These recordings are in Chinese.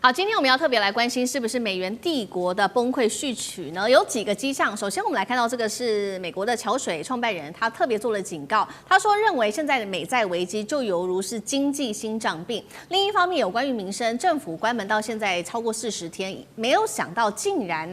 好，今天我们要特别来关心，是不是美元帝国的崩溃序曲呢？有几个迹象。首先，我们来看到这个是美国的桥水创办人，他特别做了警告，他说认为现在的美债危机就犹如是经济心脏病。另一方面，有关于民生，政府关门到现在超过40天，没有想到竟然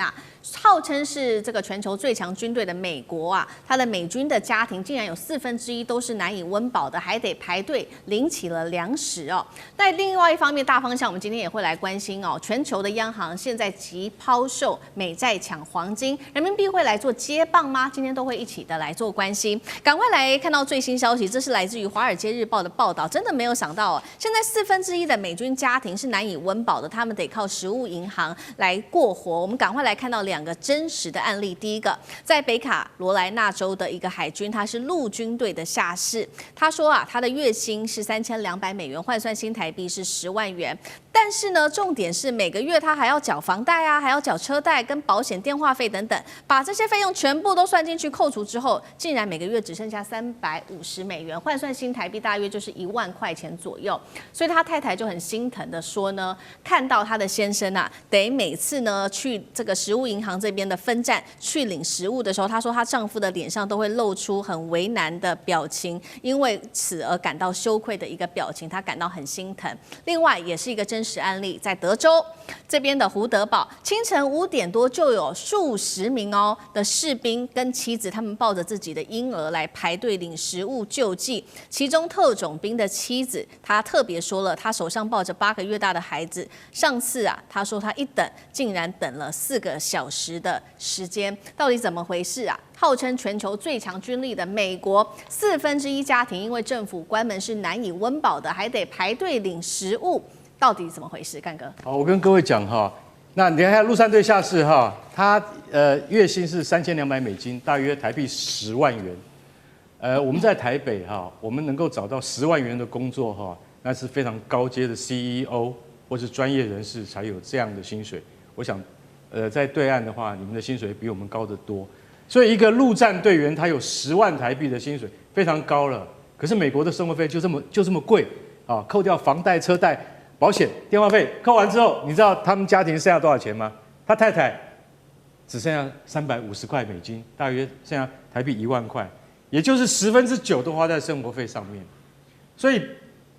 号称是这个全球最强军队的美国它的美军的家庭竟然有1/4都是难以温饱的，还得排队领起了粮食哦。那另外一方面，大方向我们今天也会来关心哦，全球的央行现在急抛售美债抢黄金，人民币会来做接棒吗？今天都会一起的来做关心。赶快来看到最新消息，这是来自于《华尔街日报》的报道，真的没有想到哦，现在1/4的美军家庭是难以温饱的，他们得靠食物银行来过活。我们赶快来看到2个真实的案例。第一个，在北卡罗来纳州的一个海军，他是陆军队的下士，他说他的月薪是$3200，换算新台币是10万元。但是呢，重点是每个月他还要缴房贷还要缴车贷跟保险、电话费等等，把这些费用全部都算进去，扣除之后，竟然每个月只剩下$350，换算新台币大约就是1万块钱左右。所以他太太就很心疼的说呢，看到他的先生得每次呢去这个食物银行这边的分站去领食物的时候，她说她丈夫的脸上都会露出很为难的表情，因为此而感到羞愧的一个表情，她感到很心疼。另外也是一个真实案例，在德州这边的胡德堡，清晨5点多就有数十名的士兵跟妻子，他们抱着自己的婴儿来排队领食物救济。其中特种兵的妻子，她特别说了，她手上抱着8个月大的孩子，上次她说她一等竟然等了4个小时的时间，到底怎么回事号称全球最强军力的美国1/4家庭因为政府关门是难以温饱的，还得排队领食物，到底怎么回事？干哥，好，我跟各位讲那你看陆战队下士他月薪是$3200，大约台币10万元。我们在台北我们能够找到10万元的工作那是非常高阶的 CEO 或是专业人士才有这样的薪水。我想，在对岸的话，你们的薪水比我们高得多。所以一个陆战队员他有10万台币的薪水，非常高了。可是美国的生活费就这么贵扣掉房贷、车贷、保险、电话费，扣完之后，你知道他们家庭剩下多少钱吗？他太太只剩下$350，大约剩下台币1万块，也就是9%都花在生活费上面，所以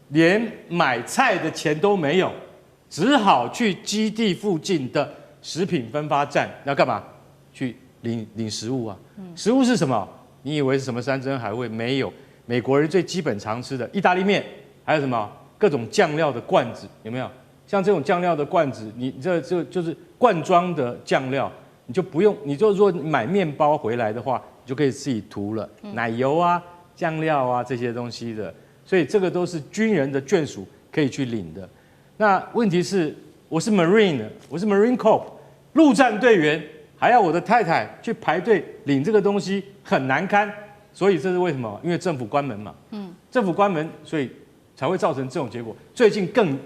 连买菜的钱都没有，只好去基地附近的食品分发站要干嘛？去领食物食物是什么？你以为是什么山珍海味？没有，美国人最基本常吃的意大利面，还有什么各种酱料的罐子，有没有？像这种酱料的罐子，你这就是罐装的酱料，你就不用，你就说买面包回来的话，你就可以自己涂了，奶油酱料这些东西的，所以这个都是军人的眷属可以去领的。那问题是，我是 Marine， 我是 Marine Corps 陆战队员，还要我的太太去排队领这个东西，很难堪。所以这是为什么？因为政府关门嘛，政府关门，所以才会造成这种结果。最近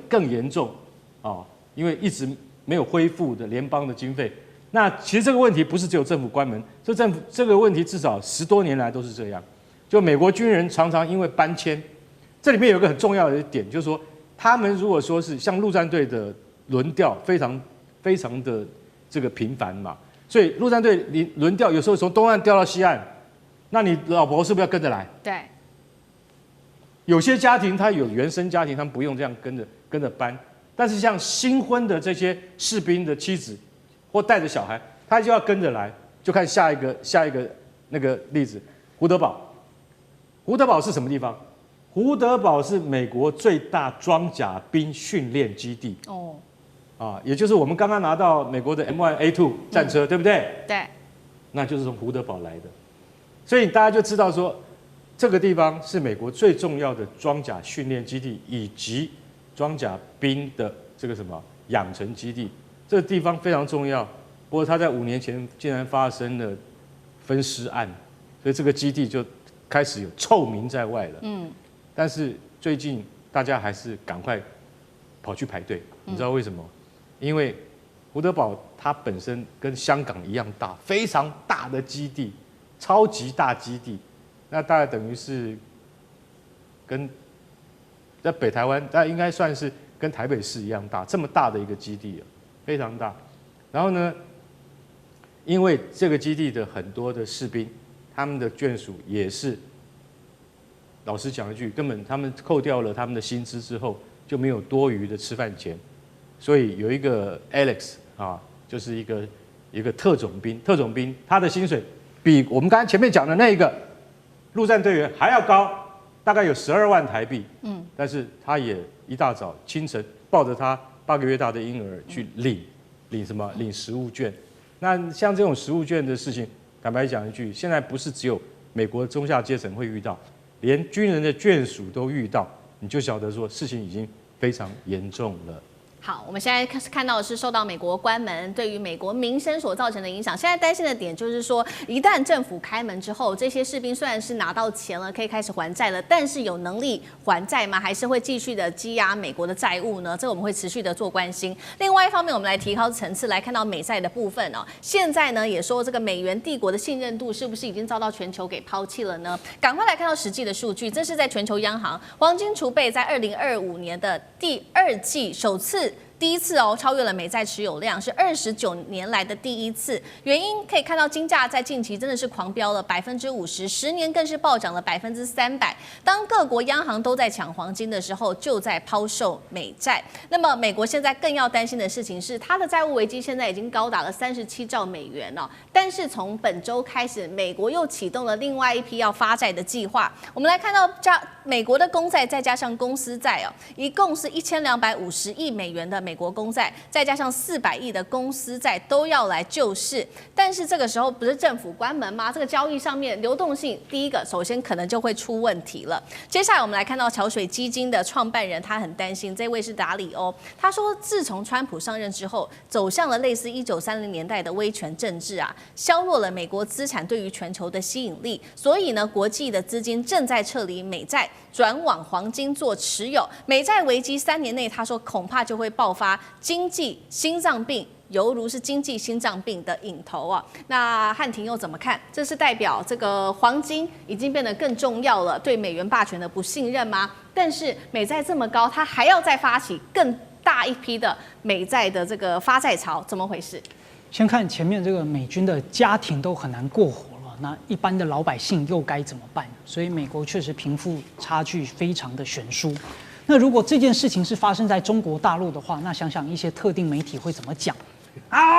更严重因为一直没有恢复的联邦的经费。那其实这个问题不是只有政府关门，这个问题至少10多年来都是这样。就美国军人常常因为搬迁，这里面有一个很重要的一点，就是说他们如果说是像陆战队的轮调非常的这个频繁嘛，所以陆战队轮调有时候从东岸调到西岸，那你老婆是不是要跟着来？对。有些家庭他有原生家庭，他们不用这样跟着搬，但是像新婚的这些士兵的妻子或带着小孩，他就要跟着来。就看下一个那个例子，胡德堡。胡德堡是什么地方？胡德堡是美国最大装甲兵训练基地。也就是我们刚刚拿到美国的 M1A2 战车，对不对？对。那就是从胡德堡来的，所以大家就知道说，这个地方是美国最重要的装甲训练基地以及装甲兵的这个什么养成基地。这个地方非常重要。不过他在5年前竟然发生了分尸案，所以这个基地就开始有臭名在外了。但是最近大家还是赶快跑去排队，你知道为什么？因为胡德堡它本身跟香港一样大，非常大的基地，超级大基地，那大概等于是跟在北台湾，那应该算是跟台北市一样大，这么大的一个基地非常大。然后呢，因为这个基地的很多的士兵，他们的眷属也是，老实讲一句，根本他们扣掉了他们的薪资之后，就没有多余的吃饭钱。所以有一个 Alex 就是一个特种兵，他的薪水比我们刚才前面讲的那个陆战队员还要高，大概有12万台币。但是他也一大早清晨抱着他8个月大的婴儿去领什么？领食物券。那像这种食物券的事情，坦白讲一句，现在不是只有美国中下阶层会遇到，连军人的眷属都遇到，你就晓得说事情已经非常严重了。好，我们现在看到的是受到美国关门对于美国民生所造成的影响。现在担心的点就是说，一旦政府开门之后，这些士兵虽然是拿到钱了，可以开始还债了，但是有能力还债吗？还是会继续的积压美国的债务呢？这个我们会持续的做关心。另外一方面，我们来提高层次来看到美债的部分哦。现在呢，也说这个美元帝国的信任度是不是已经遭到全球给抛弃了呢？赶快来看到实际的数据，这是在全球央行黄金储备在2025年的第2季第一次超越了美债持有量，是29年来的第一次。原因可以看到，金价在近期真的是狂飙了50%，10年更是暴涨了300%。当各国央行都在抢黄金的时候，就在抛售美债。那么，美国现在更要担心的事情是，它的债务危机现在已经高达了37兆美元了。但是从本周开始，美国又启动了另外一批要发债的计划。我们来看到美国的公债再加上公司债一共是1250亿美元的美国公债，再加上400亿的公司债都要来救市。但是这个时候不是政府关门吗？这个交易上面流动性，第一个首先可能就会出问题了。接下来我们来看到桥水基金的创办人，他很担心，这位是达里欧，他说自从川普上任之后，走向了类似1930年代的威权政治削弱了美国资产对于全球的吸引力，所以呢，国际的资金正在撤离美债，转往黄金做持有。美债危机3年内，他说恐怕就会爆发经济心脏病，犹如是经济心脏病的引头那汉庭又怎么看？这是代表这个黄金已经变得更重要了，对美元霸权的不信任吗？但是美债这么高，它还要再发起更大一批的美债的这个发债潮，怎么回事？先看前面这个美军的家庭都很难过活了，那一般的老百姓又该怎么办？所以美国确实贫富差距非常的悬殊。那如果这件事情是发生在中国大陆的话，那想想一些特定媒体会怎么讲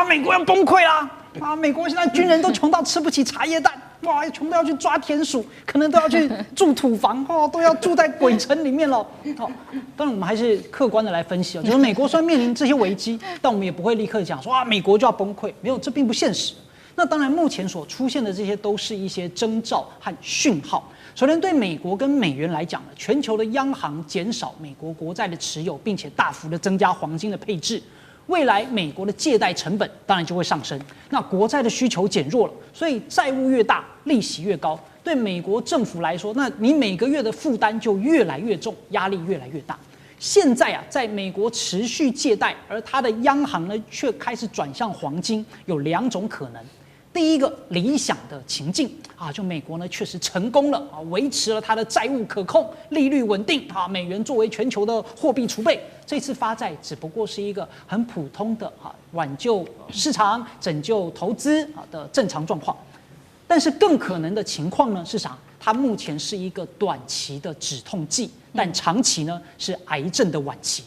美国要崩溃啦！美国现在军人都穷到吃不起茶叶蛋，哇，穷到要去抓田鼠，可能都要去住土房都要住在鬼城里面了。当然我们还是客观的来分析就是美国虽然面临这些危机，但我们也不会立刻讲说美国就要崩溃，没有，这并不现实。那当然，目前所出现的这些都是一些征兆和讯号。首先，对美国跟美元来讲呢，全球的央行减少美国国债的持有，并且大幅的增加黄金的配置，未来美国的借贷成本当然就会上升。那国债的需求减弱了，所以债务越大，利息越高。对美国政府来说，那你每个月的负担就越来越重，压力越来越大。现在在美国持续借贷，而它的央行呢却开始转向黄金，有2种可能。第一个理想的情境就美国呢确实成功了维持了它的债务可控，利率稳定美元作为全球的货币储备，这次发债只不过是一个很普通的挽救市场、拯救投资的正常状况。但是更可能的情况呢是啥？它目前是一个短期的止痛剂，但长期呢是癌症的晚期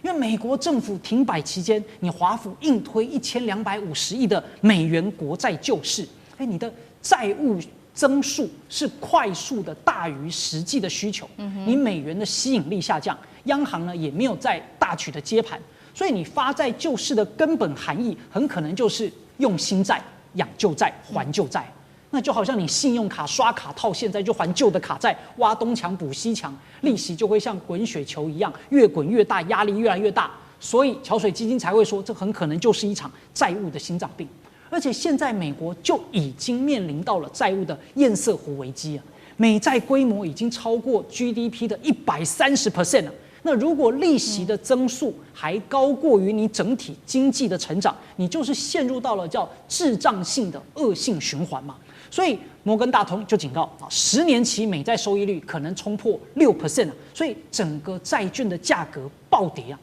因为美国政府停摆期间，你华府硬推1250亿的美元国债救市，你的债务增速是快速的大于实际的需求，你美元的吸引力下降，央行呢也没有再大举的接盘，所以你发债救市的根本含义很可能就是用新债养旧债还旧债。那就好像你信用卡刷卡套现在就还旧的卡债，挖东墙补西墙，利息就会像滚雪球一样越滚越大，压力越来越大。所以桥水基金才会说，这很可能就是一场债务的心脏病。而且现在美国就已经面临到了债务的堰塞湖危机美债规模已经超过 GDP 的130%了。那如果利息的增速还高过于你整体经济的成长，你就是陷入到了叫滞胀性的恶性循环嘛。所以摩根大通就警告10年期美债收益率可能冲破6%所以整个债券的价格暴跌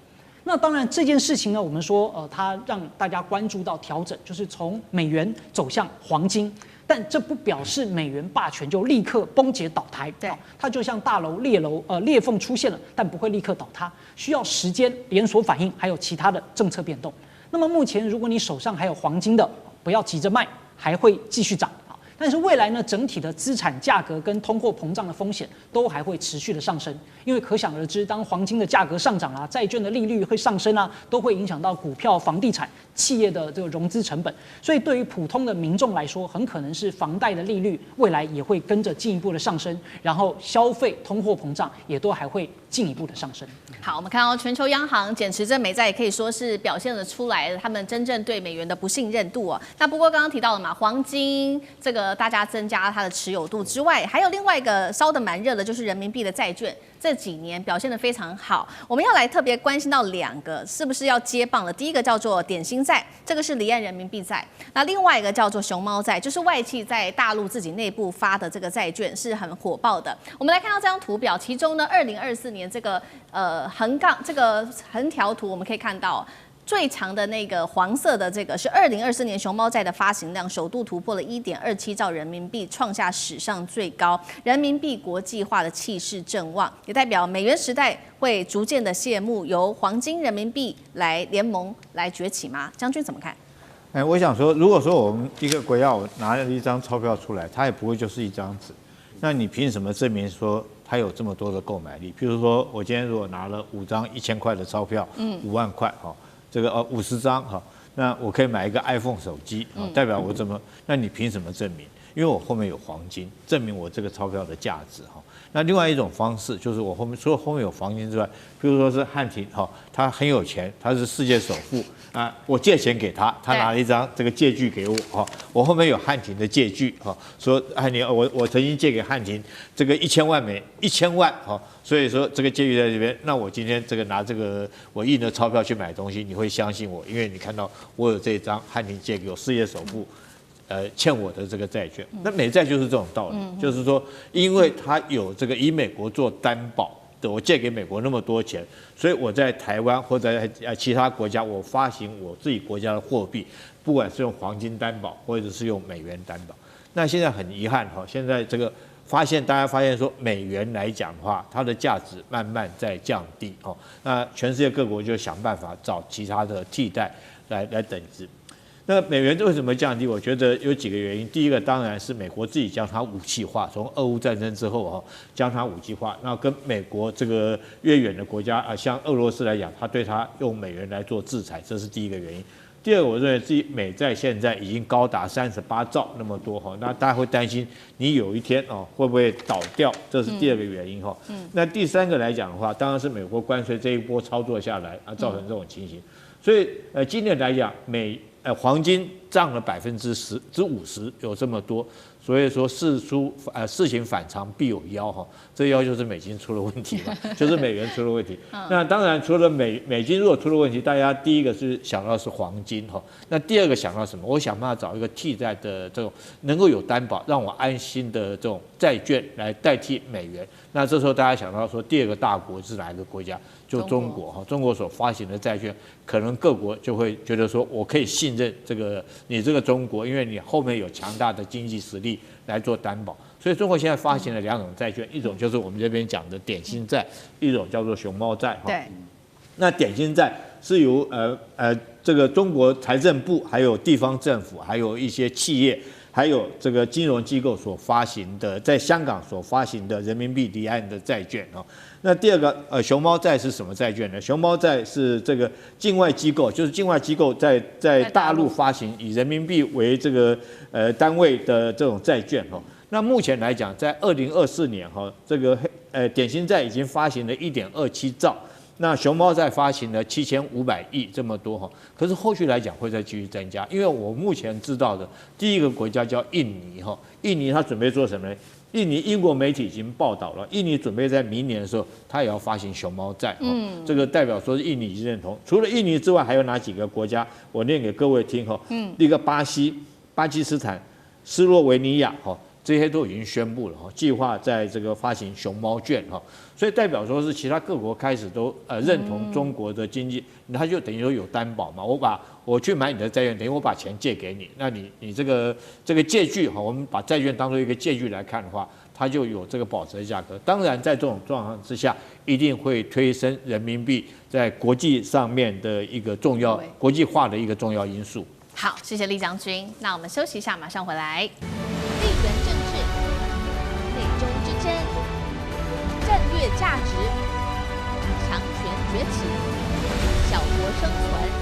那当然这件事情呢，我们说它让大家关注到调整，就是从美元走向黄金。但这不表示美元霸权就立刻崩解倒台，对，它就像大楼裂缝出现了，但不会立刻倒塌，需要时间连锁反应，还有其他的政策变动。那么目前如果你手上还有黄金的，不要急着卖，还会继续涨。但是未来呢，整体的资产价格跟通货膨胀的风险都还会持续的上升，因为可想而知，当黄金的价格上涨啊，债券的利率会上升啊，都会影响到股票、房地产企业的这个融资成本。所以对于普通的民众来说，很可能是房贷的利率未来也会跟着进一步的上升，然后消费、通货膨胀也都还会进一步的上升。好，我们看到全球央行减持这美债，也可以说是表现了出来他们真正对美元的不信任度哦。那不过刚刚提到了嘛，黄金这个大家增加它的持有度之外，还有另外一个烧得蛮热的，就是人民币的债券，这几年表现得非常好。我们要来特别关心到2个，是不是要接棒了？第一个叫做点心债，这个是离岸人民币债；那另外一个叫做熊猫债，就是外企在大陆自己内部发的这个债券，是很火爆的。我们来看到这张图表，其中呢，2024年这个横条图，我们可以看到。最长的那个黄色的这个是2024年熊猫债的发行量首度突破了1.27兆人民币，创下史上最高。人民币国际化的气势正旺，也代表美元时代会逐渐的谢幕，由黄金、人民币来联盟来崛起吗？将军怎么看？我想说，如果说我们一个国家拿了一张钞票出来，它也不会就是一张纸，那你凭什么证明说它有这么多的购买力？譬如说我今天如果拿了5张1000块的钞票，5万块哈。这个50张哈，那我可以买一个 iPhone 手机，代表我怎么？那你凭什么证明？因为我后面有黄金，证明我这个钞票的价值哈。那另外一种方式就是我后面除了后面有黄金之外，比如说是汉庭哈，他很有钱，他是世界首富啊，我借钱给他，他拿了一张这个借据给我哈，我后面有汉庭的借据哈，说汉庭我曾经借给汉庭这个1000万哈。所以说这个借据在这边，那我今天这个拿这个我印的钞票去买东西，你会相信我，因为你看到我有这一张汉庭借给我世界首富，欠我的这个债券。那美债就是这种道理，就是说，因为它有这个以美国做担保的，我借给美国那么多钱，所以我在台湾或者在其他国家，我发行我自己国家的货币，不管是用黄金担保或者是用美元担保。那现在很遗憾哈，现在这个。大家发现说，美元来讲的话，它的价值慢慢在降低哦。那全世界各国就想办法找其他的替代来等值。那美元为什么降低？我觉得有几个原因。第一个当然是美国自己将它武器化，从俄乌战争之后哈，将它武器化。那跟美国这个越远的国家啊，像俄罗斯来讲，它对它用美元来做制裁，这是第一个原因。第二个，我认为自己美债现在已经高达38兆那么多哈，那大家会担心你有一天哦会不会倒掉，这是第二个原因哈。那第三个来讲的话，当然是美国关税这一波操作下来啊，造成这种情形。所以今年来讲，黄金涨了10%至50%，有这么多。所以说事情反常必有妖哈，这妖就是美金出了问题嘛，就是美元出了问题。那当然除了美金如果出了问题，大家第一个是想到是黄金哈，那第二个想到什么？我想办法找一个替代的这种能够有担保，让我安心的这种债券来代替美元。那这时候大家想到说，第二个大国是哪一个国家？就中国哈，中国所发行的债券，可能各国就会觉得说，我可以信任你这个中国，因为你后面有强大的经济实力来做担保。所以中国现在发行了2种债券，一种就是我们这边讲的点心债，一种叫做熊猫债哈。对。那点心债是由这个中国财政部、还有地方政府、还有一些企业。还有这个金融机构所发行的，在香港所发行的人民币离岸的债券哦。那第二个熊猫债是什么债券呢？熊猫债是这个境外机构，就是境外机构在大陆发行以人民币为这个单位的这种债券哦。那目前来讲，在2024年哈，这个点心债已经发行了1.27兆。那熊猫债发行了7500亿这么多哈，可是后续来讲会再继续增加，因为我目前知道的第一个国家叫印尼哈，印尼它准备做什么呢？印尼英国媒体已经报道了，印尼准备在明年的时候，它也要发行熊猫债，这个代表说印尼已经认同。除了印尼之外，还有哪几个国家？我念给各位听哈，一个巴基斯坦、斯洛维尼亚哈。这些都已经宣布了哈，计划在这个发行熊猫券哈，所以代表说是其他各国开始都认同中国的经济，它就等于说有担保嘛，我去买你的债券，等于我把钱借给你，那你这个借据哈，我们把债券当做一个借据来看的话，它就有这个保值的价格。当然，在这种状况之下，一定会推升人民币在国际上面的一个国际化的一个重要因素。好，谢谢厉将军。那我们休息一下，马上回来。地缘政治、美中之争、战略价值、强权崛起、小国生存。